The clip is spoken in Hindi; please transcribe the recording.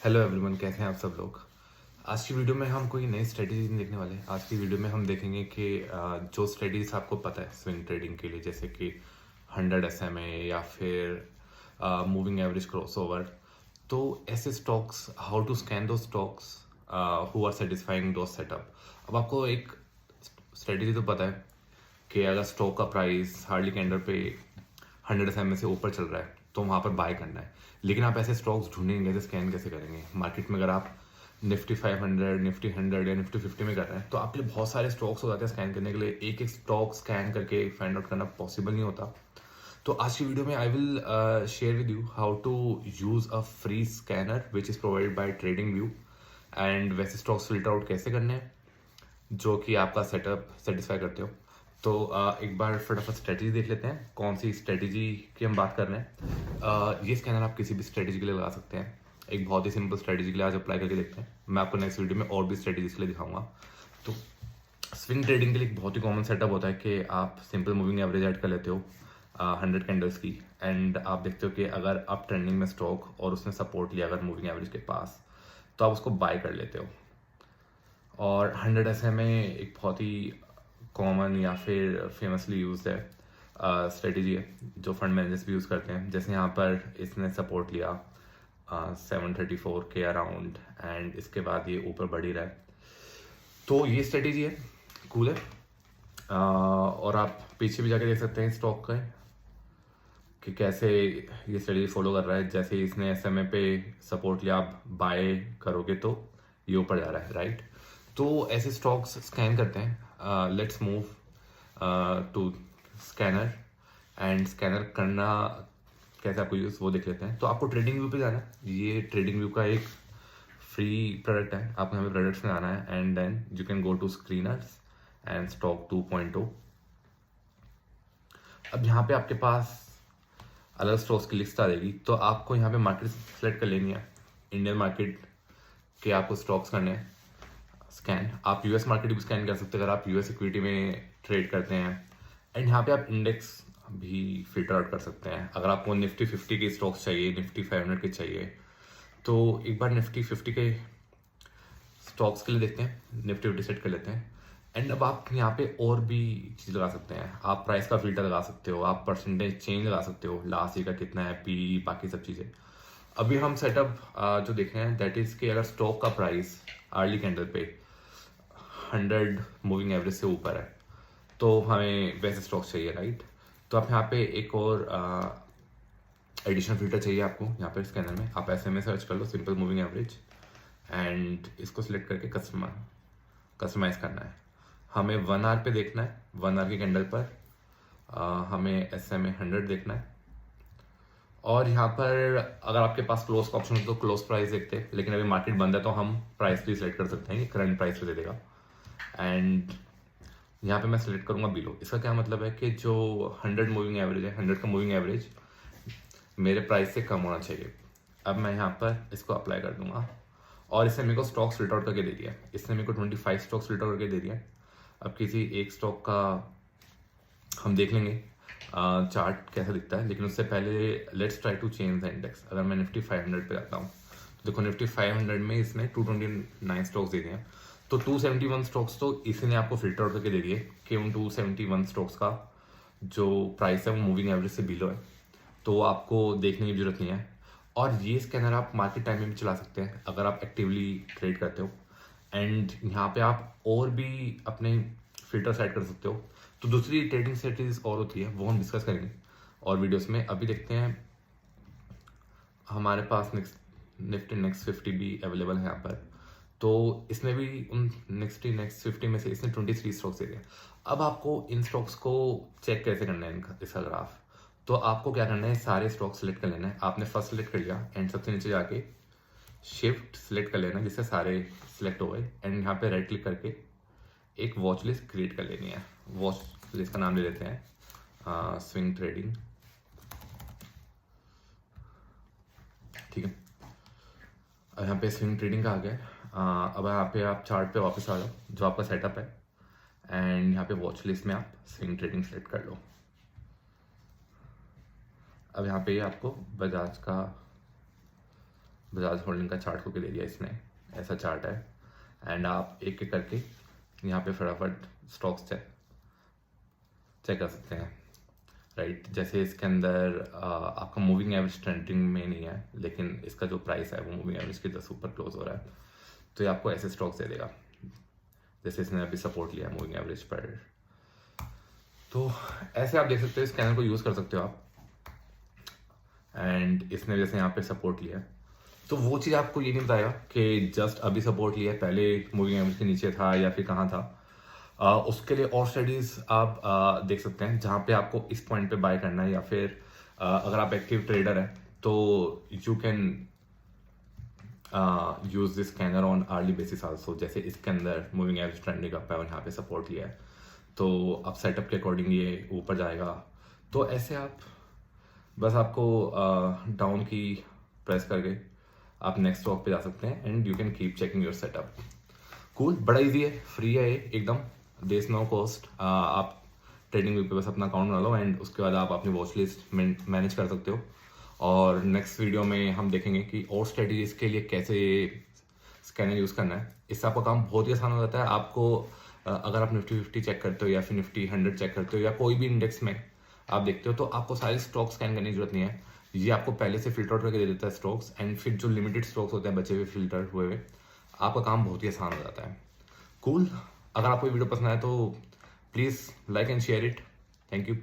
हेलो एवरीवन, कैसे हैं आप सब लोग। आज की वीडियो में हम कोई नई स्ट्रेटजी नहीं देखने वाले। आज की वीडियो में हम देखेंगे कि जो स्ट्रेटजीज आपको पता है स्विंग ट्रेडिंग के लिए, जैसे कि 100 SMA या फिर मूविंग एवरेज क्रॉसओवर, तो ऐसे स्टॉक्स, हाउ टू स्कैन दो स्टॉक्स हु आर सेटिस्फाइंग दो सेटअप। अब आपको एक स्ट्रेटजी तो पता है कि अगर स्टॉक का प्राइस हार्डली कैंडल पे 100 SMA से ऊपर चल रहा है तो वहाँ पर बाय करना है। लेकिन आप ऐसे स्टॉक्स ढूंढेंगे तो स्कैन कैसे करेंगे मार्केट में? अगर आप निफ्टी 500, निफ्टी 100 या निफ्टी 50 में कर रहे हैं तो आपके लिए बहुत सारे स्टॉक्स हो जाते हैं स्कैन करने के लिए। एक एक स्टॉक स्कैन करके फाइंड आउट करना पॉसिबल नहीं होता। तो आज की वीडियो में I will share with you how to use a free scanner which is provided by TradingView, and वैसे स्टॉक्स फिल्टर आउट कैसे करने हैं जो कि आपका सेटअप सेटिस्फाई करते हो। तो एक बार फटाफट स्ट्रेटजी देख लेते हैं, कौन सी स्ट्रेटजी की हम बात कर रहे हैं। ये स्कैनर आप किसी भी स्ट्रेटजी के लिए लगा सकते हैं। एक बहुत ही सिंपल स्ट्रेटजी के लिए आज अप्लाई करके देखते हैं। मैं आपको नेक्स्ट वीडियो में और भी स्ट्रेटजीज के लिए दिखाऊंगा। तो स्विंग ट्रेडिंग के लिए एक बहुत ही कॉमन सेटअप होता है कि आप सिंपल मूविंग एवरेज ऐड कर लेते हो 100 कैंडल्स की, एंड आप देखते हो कि अगर आप ट्रेंडिंग में स्टॉक और उसने सपोर्ट लिया अगर मूविंग एवरेज के पास, तो आप उसको बाय कर लेते हो। और 100 SMA एक बहुत ही कॉमन या फिर फेमसली यूज है स्ट्रेटजी है जो फंड मैनेजर्स भी यूज़ करते हैं। जैसे यहाँ पर इसने सपोर्ट लिया 734 के अराउंड, एंड इसके बाद ये ऊपर बढ़ ही रहा है। तो ये स्ट्रेटजी है, कूल है। और आप पीछे भी जाके देख सकते हैं स्टॉक का कि कैसे ये स्ट्रेटजी फॉलो कर रहा है। जैसे इसने SMA पे सपोर्ट लिया, आप बाय करोगे तो ये ऊपर जा रहा है, राइट। तो ऐसे स्टॉक्स स्कैन करते हैं। Let's move to scanner, and scanner करना कैसे आपको यूज़ वो देख लेते हैं। तो आपको ट्रेडिंग व्यू पे जाना है। ये ट्रेडिंग व्यू का एक फ्री प्रोडक्ट है। आपको यहाँ पे प्रोडक्ट्स में आना है and then you can go to screeners and stock 2.0। अब यहाँ पे आपके पास अलग स्टॉक्स की लिस्ट आ जाएगी। तो आपको यहाँ पे मार्केट सेलेक्ट कर लेनी है। इंडियन मार्केट के आपको स्टॉक्स करने हैं स्कैन। आप यूएस मार्केट भी स्कैन कर सकते हैं अगर आप यूएस इक्विटी में ट्रेड करते हैं। एंड यहाँ पे आप इंडेक्स भी फिल्टर आउट कर सकते हैं। अगर आपको निफ्टी 50 के स्टॉक्स चाहिए, निफ्टी 500 के चाहिए, तो एक बार निफ्टी 50 के स्टॉक्स के लिए देखते हैं, निफ्टी 50 सेट कर लेते हैं। एंड अब आप यहाँ पे और भी चीज़ लगा सकते हैं। आप प्राइस का फिल्टर लगा सकते हो, आप परसेंटेज चेंज लगा सकते हो, लास्ट ईयर का कितना है, पी, बाकी सब चीज़ें। अभी हम सेटअप जो देख रहे हैं दैट इज़ कि अगर स्टॉक का प्राइस अर्ली कैंडल पे 100 मूविंग एवरेज से ऊपर है तो हमें वैसे स्टॉक्स चाहिए, राइट। तो आप यहाँ पे एक और एडिशनल फिल्टर चाहिए आपको। यहाँ पे स्कैनर में आप SMA सर्च कर लो, सिंपल मूविंग एवरेज, एंड इसको सिलेक्ट करके कस्टमाइज करना है। हमें 1 आवर पे देखना है। 1 आवर के कैंडल पर हमें SMA 100 देखना है। और यहाँ पर अगर आपके पास क्लोज का ऑप्शन हो तो क्लोज प्राइस देखते हैं, लेकिन अभी मार्केट बंद है तो हम प्राइस भी सिलेक्ट कर सकते हैं, करंट प्राइस पे दे देगा। एंड यहाँ पे मैं सिलेक्ट करूंगा बिलो। इसका क्या मतलब है कि जो 100 मूविंग एवरेज है, 100 का मूविंग एवरेज मेरे प्राइस से कम होना चाहिए। अब मैं यहाँ पर इसको अप्लाई कर दूंगा और इसने मेरे को स्टॉक्स फिल्टर आउट करके दे दिया। इसने मेरे को 25 स्टॉक्स फिल्टर करके दे दिया। अब किसी एक स्टॉक का हम देख लेंगे चार्ट कैसा दिखता है, लेकिन उससे पहले let's try to change the index. अगर मैं निफ्टी 500 पे जाता हूँ तो देखो निफ्टी 500 में इसने 229 स्टॉक्स दे दिए हैं। तो 271 स्टॉक्स तो इसने आपको फिल्टर आउट करके दे दिए कि उन 271 स्टॉक्स का जो प्राइस है वो मूविंग एवरेज से बिलो है, तो आपको देखने की जरूरत नहीं है। और ये स्कैनर आप मार्केट टाइम में भी चला सकते हैं अगर आप एक्टिवली ट्रेड करते हो। एंड यहाँ पे आप और भी अपने फिल्टर सेट कर सकते हो। तो दूसरी ट्रेडिंग स्ट्रेटजीज और होती है, वो हम डिस्कस करेंगे और वीडियोस में। अभी देखते हैं हमारे पास निफ्टी नेक्स्ट 50 भी अवेलेबल है यहाँ पर। तो इसमें भी उन नेक्स्ट 50 में से इसने 23 स्टॉक्स दे दिए। अब आपको इन स्टॉक्स को चेक कैसे करना है इसका ग्राफ। तो आपको क्या करना है, सारे स्टॉक सेलेक्ट कर लेना है। आपने फर्स्ट सेलेक्ट कर लिया एंड सबसे नीचे जाके शिफ्ट सेलेक्ट कर लेना जिससे सारे सिलेक्ट हो गए। एंड यहाँ पे राइट क्लिक करके एक वॉच लिस्ट क्रिएट कर लेनी है। वॉच लिस्ट का नाम ले लेते हैं स्विंग ट्रेडिंग, ठीक है। अब यहाँ पे स्विंग ट्रेडिंग का आ गया। अब यहाँ पे आप चार्ट पे वापस आ जाओ जो आपका सेटअप है, एंड यहाँ पे वॉच लिस्ट में आप स्विंग ट्रेडिंग सेलेक्ट कर लो। अब यहाँ पे आपको बजाज का बजाज होल्डिंग का चार्ट को दे दिया इसने, ऐसा चार्ट है। एंड आप एक एक करके यहाँ पे फटाफट स्टॉक्स चेक कर सकते हैं, राइट। जैसे इसके अंदर आपका मूविंग एवरेज ट्रेंडिंग में नहीं है, लेकिन इसका जो प्राइस है वो मूविंग एवरेज के 10 ऊपर क्लोज हो रहा है, तो ये आपको ऐसे स्टॉक्स दे देगा। जैसे इसने अभी सपोर्ट लिया है मूविंग एवरेज पर, तो ऐसे आप देख सकते हो, स्कैनर को यूज़ कर सकते हो आप। एंड इसने जैसे यहाँ पे सपोर्ट लिया है, तो वो चीज़ आपको ये नहीं बताएगा कि जस्ट अभी सपोर्ट लिया है, पहले मूविंग एवरेज के नीचे था या फिर कहाँ था। उसके लिए और स्टडीज आप देख सकते हैं जहाँ पे आपको इस पॉइंट पे बाय करना है, या फिर अगर आप एक्टिव ट्रेडर हैं तो you can use this scanner on early basis also. जैसे इसके अंदर मूविंग एवरेज ट्रेंडिंग अप है और यहाँ पे सपोर्ट लिया है, तो अब सेटअप के अकॉर्डिंग ये ऊपर जाएगा। तो ऐसे आप बस आपको डाउन की प्रेस करके आप नेक्स्ट स्टॉक पे जा सकते हैं and you can keep checking your setup. Cool, बड़ा इजी है, फ्री है ये एकदम, देयर इज नो कॉस्ट। आप ट्रेडिंग व्यू पे बस अपना अकाउंट बना लो एंड उसके बाद आप अपनी वॉच लिस्ट मैनेज कर सकते हो। और नेक्स्ट वीडियो में हम देखेंगे कि और स्ट्रेटजीज के लिए कैसे स्कैनर यूज़ करना है। इससे आपका काम बहुत ही आसान हो जाता है। आपको अगर आप निफ्टी 50 चेक करते हो या फिर निफ्टी 100 चेक करते हो या कोई भी इंडेक्स में आप देखते हो, तो आपको सारे स्टॉक स्कैन करने की जरूरत नहीं है। ये आपको पहले से फिल्टर आउट करके दे देता है स्टॉक्स, एंड फिर जो लिमिटेड स्टॉक्स होते हैं बचे हुए फिल्टर हुए आपका काम बहुत ही आसान हो जाता है। कूल, अगर आपको ये वीडियो पसंद आया तो please like and share it. Thank you.